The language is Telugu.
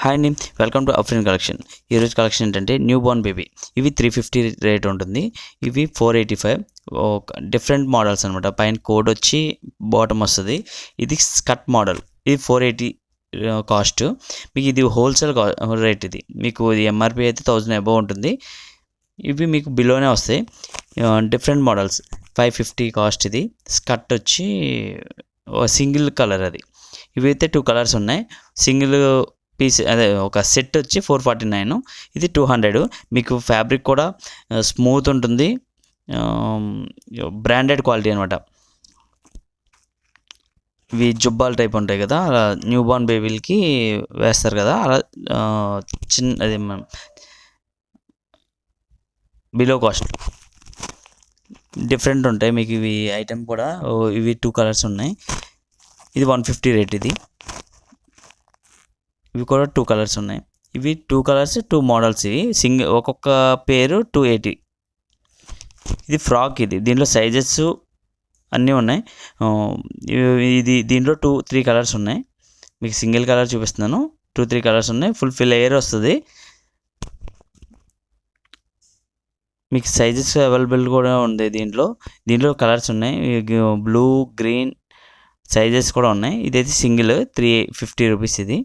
హాయ్ అండి, వెల్కమ్ టు అఫ్రిన్ కలెక్షన్. ఈరోజు కలెక్షన్ ఏంటంటే న్యూ బోర్న్ బేబీ. ఇవి 350 రేట్ ఉంటుంది. ఇవి 485. డిఫరెంట్ మోడల్స్ అనమాట. పైన కోడ్ వచ్చి బాటమ్ వస్తుంది. ఇది స్కట్ మోడల్. ఇది 480 కాస్ట్. మీకు ఇది హోల్సేల్ రేట్. ఇది మీకు ఇది ఎంఆర్పి అయితే 1000 అబవ్ ఉంటుంది. ఇవి మీకు బిలోనే వస్తాయి. Different models 550 cost. ఇది స్కట్ వచ్చి సింగిల్ కలర్. అది ఇవి అయితే 2 కలర్స్ ఉన్నాయి. సింగిల్ పీస్ అదే ఒక సెట్ వచ్చి 449. ఇది 200. మీకు ఫ్యాబ్రిక్ కూడా స్మూత్ ఉంటుంది. బ్రాండెడ్ క్వాలిటీ అనమాట. ఇవి జుబ్బాల్ టైప్ ఉంటాయి కదా, అలా న్యూ బార్న్ బేబీలకి వేస్తారు కదా, అలా చిన్న అది బిలో కాస్ట్. డిఫరెంట్ ఉంటాయి మీకు ఇవి ఐటమ్ కూడా. ఇవి 2 కలర్స్ ఉన్నాయి. ఇది 150 రేట్. ఇవి కూడా 2 కలర్స్ ఉన్నాయి. ఇవి 2 కలర్స్ 2 మోడల్స్. ఇవి ఒక్కొక్క పేరు 280. ఇది ఫ్రాక్. దీంట్లో సైజెస్ అన్నీ ఉన్నాయి. దీంట్లో 2-3 కలర్స్ ఉన్నాయి. మీకు సింగిల్ కలర్ చూపిస్తున్నాను. 2-3 కలర్స్ ఉన్నాయి. ఫుల్ లేయర్ వస్తుంది. మీకు సైజెస్ అవైలబుల్ కూడా ఉంది. దీంట్లో కలర్స్ ఉన్నాయి. బ్లూ, గ్రీన్ సైజెస్ కూడా ఉన్నాయి. ఇదైతే సింగిల్ 350 రూపీస్. ఇది